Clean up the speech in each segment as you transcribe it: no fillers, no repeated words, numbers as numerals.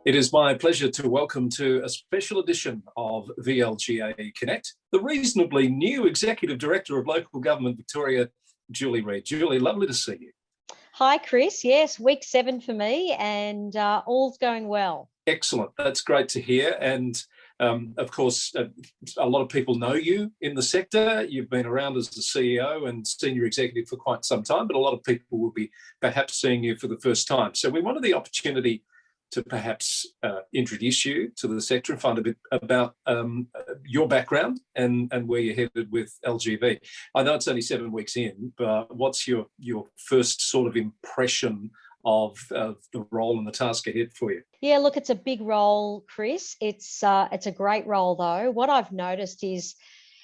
It is my pleasure to welcome to a special edition of VLGA Connect, the reasonably new Executive Director of Local Government Victoria, Julie Reid. Julie, lovely to see you. Hi, Chris. Yes, week 7 for me and all's going well. Excellent. That's great to hear. And of course, a lot of people know you in the sector. You've been around as the CEO and senior executive for quite some time, but a lot of people will be perhaps seeing you for the first time. So we wanted the opportunity to perhaps introduce you to the sector and find a bit about your background and where you're headed with LGV. I know it's only 7 weeks in, but what's your first sort of impression of the role and the task ahead for you? Yeah, look, it's a big role, Chris. It's a great role, though. What I've noticed is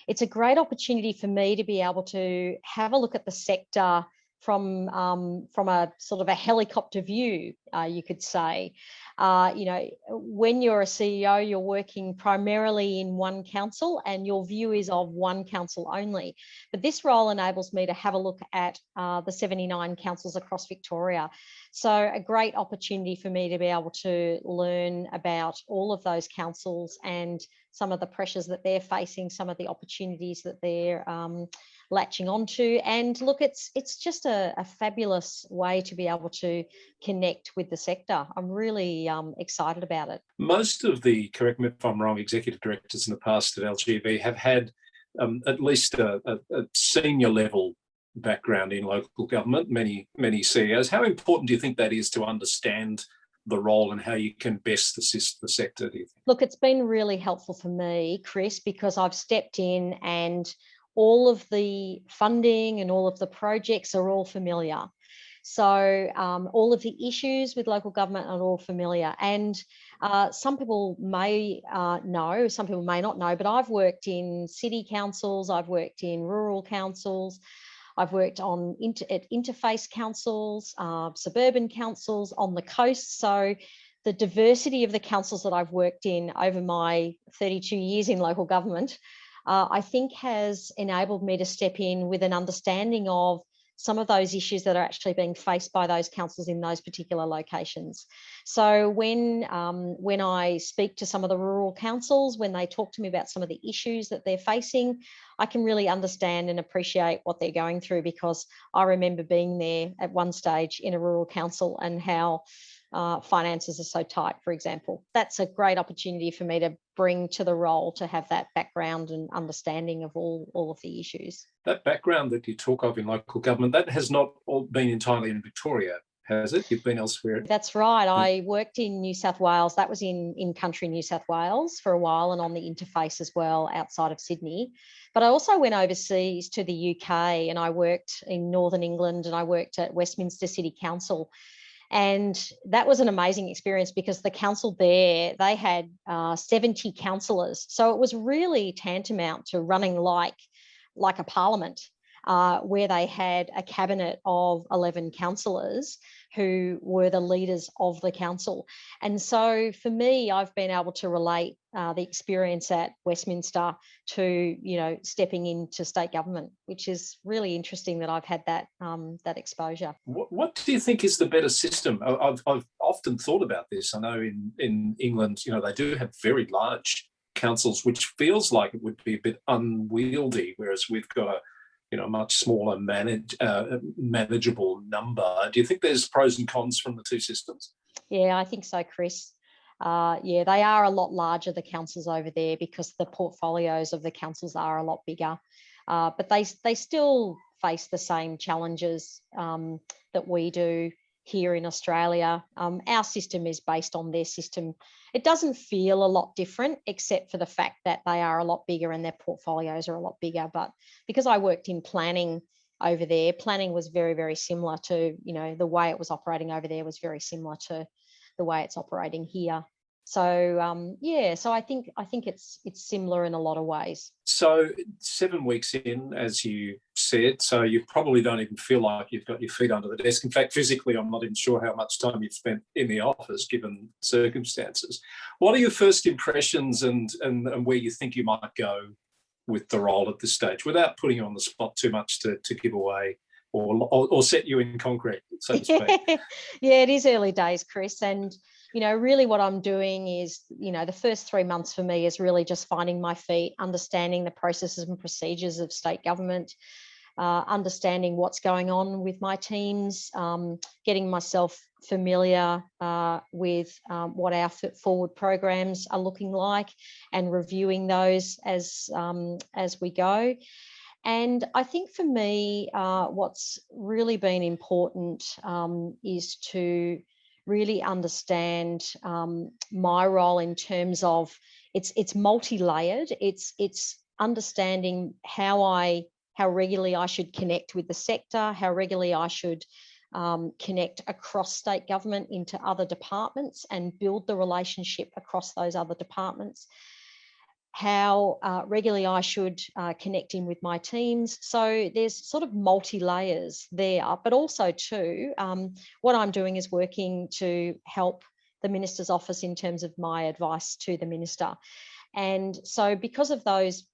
it's a great opportunity for me to be able to have a look at the sector from a sort of a helicopter view, you could say. When you're a CEO, you're working primarily in one council and your view is of one council only. But this role enables me to have a look at the 79 councils across Victoria. So a great opportunity for me to be able to learn about all of those councils and some of the pressures that they're facing, some of the opportunities that they're latching onto. And look, it's just a fabulous way to be able to connect with the sector. I'm really excited about it. Most of the, correct me if I'm wrong, executive directors in the past at LGV have had at least a senior level background in local government, many CEOs. How important do you think that is to understand the role and how you can best assist the sector, do you think? Look, it's been really helpful for me, Chris, because I've stepped in and all of the funding and all of the projects are all familiar. So all of the issues with local government are all familiar. And some people may know, some people may not know, but I've worked in city councils, I've worked in rural councils, I've worked on interface councils, suburban councils on the coast. So the diversity of the councils that I've worked in over my 32 years in local government, I think has enabled me to step in with an understanding of some of those issues that are actually being faced by those councils in those particular locations. So when I speak to some of the rural councils, when they talk to me about some of the issues that they're facing, I can really understand and appreciate what they're going through, because I remember being there at one stage in a rural council and how finances are so tight, for example. That's a great opportunity for me to bring to the role, to have that background and understanding of all of the issues. That background that you talk of in local government, that has not all been entirely in Victoria, has it? You've been elsewhere. That's right. I worked in New South Wales. That was in country New South Wales for a while, and on the interface as well outside of Sydney. But I also went overseas to the UK and I worked in Northern England and I worked at Westminster City Council. And that was an amazing experience because the council there, they had 70 councillors. So it was really tantamount to running like a parliament, where they had a cabinet of 11 councillors who were the leaders of the council. And so for me, I've been able to relate the experience at Westminster to, stepping into state government, which is really interesting that I've had that exposure. What do you think is the better system? I've often thought about this. I know in England, they do have very large councils, which feels like it would be a bit unwieldy, whereas we've got a much smaller manageable number. Do you think there's pros and cons from the two systems? Yeah, I think so, Chris. They are a lot larger, the councils over there, because the portfolios of the councils are a lot bigger. But they still face the same challenges that we do here in Australia. Our system is based on their system. It doesn't feel a lot different, except for the fact that they are a lot bigger and their portfolios are a lot bigger. But because I worked in planning over there, planning was very, very similar to, the way it was operating over there was very similar to the way it's operating here. So so I think it's similar in a lot of ways. So 7 weeks in, as you said, so you probably don't even feel like you've got your feet under the desk. In fact, physically, I'm not even sure how much time you've spent in the office, given circumstances. What are your first impressions and where you think you might go with the role at this stage, without putting you on the spot too much to give away or set you in concrete, so to speak? Yeah, it is early days, Chris, and really what I'm doing is, the first 3 months for me is really just finding my feet, understanding the processes and procedures of state government, understanding what's going on with my teams, getting myself familiar with what our forward programs are looking like, and reviewing those as we go. And I think for me, what's really been important is to really understand my role in terms of it's multi-layered. It's understanding how regularly I should connect with the sector, how regularly I should connect across state government into other departments and build the relationship across those other departments, how regularly I should connect in with my teams. So there's sort of multi-layers there, but also too, what I'm doing is working to help the Minister's office in terms of my advice to the Minister. And so because of those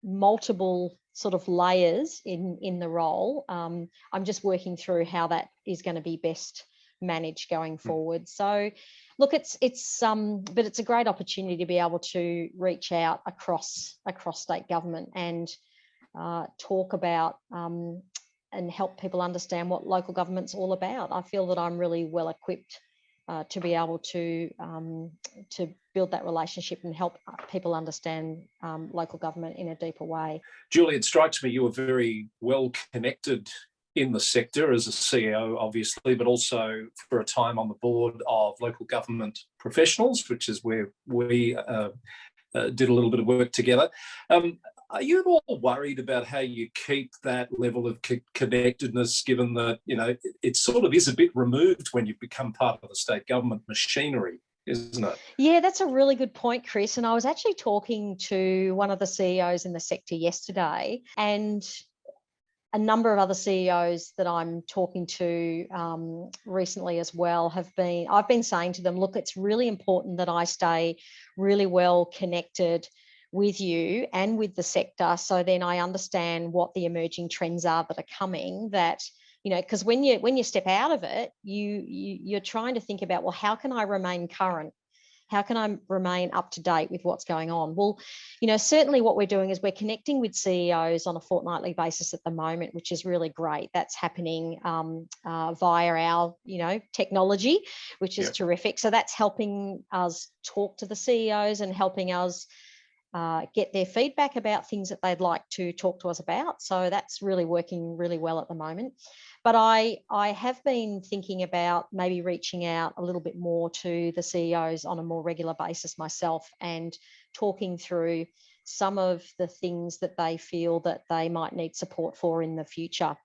multiple sort of layers in the role, I'm just working through how that is going to be best managed going forward. So look, but it's a great opportunity to be able to reach out across state government and talk about and help people understand what local government's all about. I feel that I'm really well equipped to be able to build that relationship and help people understand local government in a deeper way. Julie, it strikes me you are very well connected in the sector as a CEO, obviously, but also for a time on the board of local government professionals, which is where we did a little bit of work together. Are you at all worried about how you keep that level of connectedness, given that, it sort of is a bit removed when you become part of the state government machinery, isn't it? Yeah, that's a really good point, Chris. And I was actually talking to one of the CEOs in the sector yesterday, and a number of other CEOs that I'm talking to recently as well I've been saying to them, look, it's really important that I stay really well connected with you and with the sector, so then I understand what the emerging trends are that are coming, that, because when you step out of it, you're trying to think about, well, how can I remain current? How can I remain up to date with what's going on? Well, certainly what we're doing is we're connecting with CEOs on a fortnightly basis at the moment, which is really great. That's happening via our, technology, which is terrific. So that's helping us talk to the CEOs and helping us get their feedback about things that they'd like to talk to us about. So that's really working really well at the moment. But I have been thinking about maybe reaching out a little bit more to the CEOs on a more regular basis myself, and talking through some of the things that they feel that they might need support for in the future.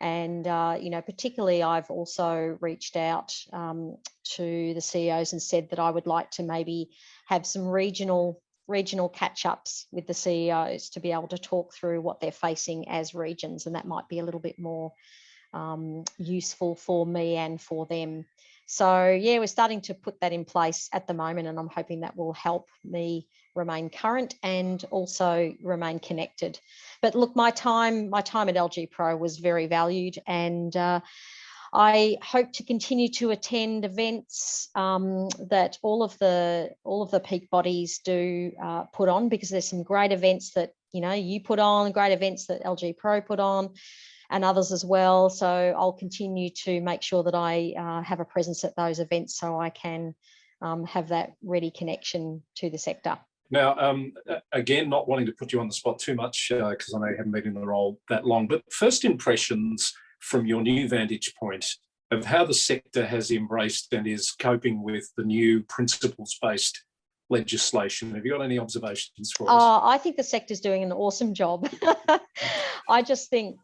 And, particularly I've also reached out to the CEOs and said that I would like to maybe have some regional catch-ups with the CEOs to be able to talk through what they're facing as regions, and that might be a little bit more useful for me and for them. So yeah, we're starting to put that in place at the moment, and I'm hoping that will help me remain current and also remain connected. But look, my time at LG Pro was very valued, and I hope to continue to attend events that all of the peak bodies do put on, because there's some great events that you put on, great events that LG Pro put on, and others as well. So I'll continue to make sure that I have a presence at those events, so I can have that ready connection to the sector. Now, again, not wanting to put you on the spot too much, because I know you haven't been in the role that long, but first impressions from your new vantage point of how the sector has embraced and is coping with the new principles-based legislation. Have you got any observations for us? I think the sector's doing an awesome job. I just think,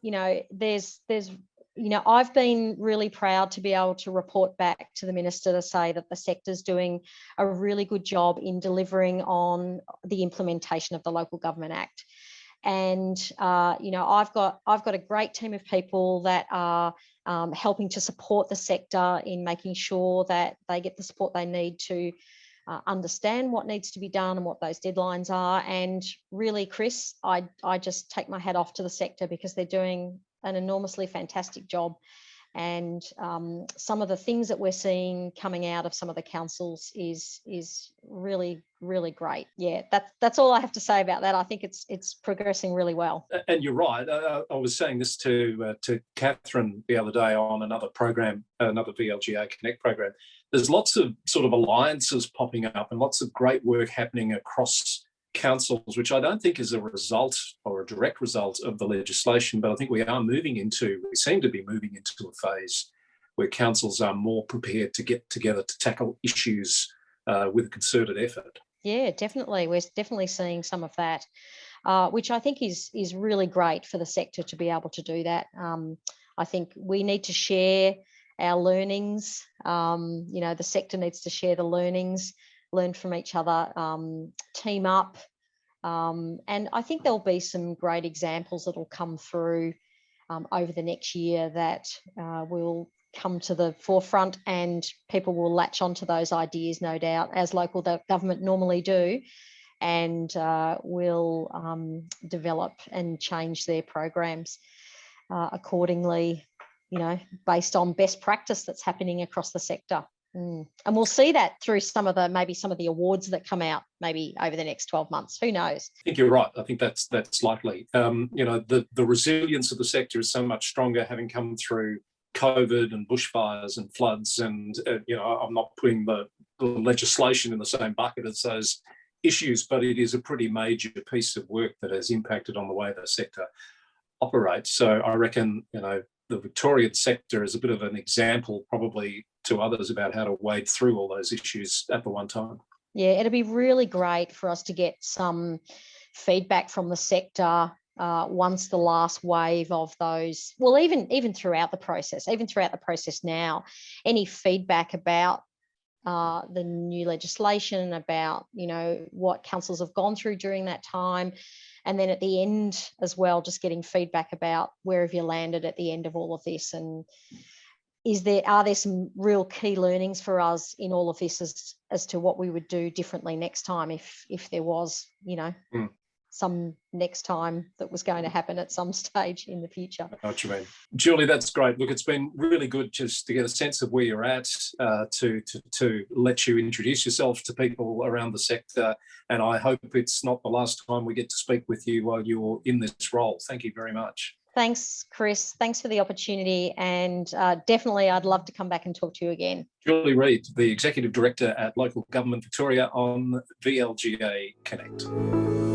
I've been really proud to be able to report back to the Minister to say that the sector's doing a really good job in delivering on the implementation of the Local Government Act. And, I've got a great team of people that are helping to support the sector in making sure that they get the support they need to understand what needs to be done and what those deadlines are. And really, Chris, I just take my hat off to the sector, because they're doing an enormously fantastic job. And some of the things that we're seeing coming out of some of the councils is really, really great. Yeah, that's all I have to say about that. I think it's progressing really well. And you're right. I was saying this to Catherine the other day on another program, another VLGA Connect program. There's lots of sort of alliances popping up and lots of great work happening across councils, which I don't think is a result or a direct result of the legislation, but I think we seem to be moving into a phase where councils are more prepared to get together to tackle issues with a concerted effort. Yeah, definitely. We're definitely seeing some of that, which I think is really great for the sector to be able to do that. I think we need to share our learnings. The sector needs to share the learnings, learn from each other, team up. And I think there'll be some great examples that will come through over the next year that will come to the forefront, and people will latch onto those ideas, no doubt, as local government normally do, and will develop and change their programs accordingly, based on best practice that's happening across the sector. And we'll see that through some of the awards that come out maybe over the next 12 months. Who knows? I think you're right. I think that's likely. The resilience of the sector is so much stronger, having come through COVID and bushfires and floods. And I'm not putting the legislation in the same bucket as those issues, but it is a pretty major piece of work that has impacted on the way the sector operates. So I reckon the Victorian sector is a bit of an example, probably to others, about how to wade through all those issues at the one time. Yeah, it'd be really great for us to get some feedback from the sector once the last wave of those, well, even throughout the process now, any feedback about the new legislation, about what councils have gone through during that time. And then at the end as well, just getting feedback about where have you landed at the end of all of this, and are there some real key learnings for us in all of this as to what we would do differently next time if there was some next time that was going to happen at some stage in the future. I know what you mean. Julie, that's great. Look, it's been really good just to get a sense of where you're at, to let you introduce yourself to people around the sector. And I hope it's not the last time we get to speak with you while you're in this role. Thank you very much. Thanks, Chris. Thanks for the opportunity. And definitely, I'd love to come back and talk to you again. Julie Reid, the Executive Director at Local Government Victoria on VLGA Connect.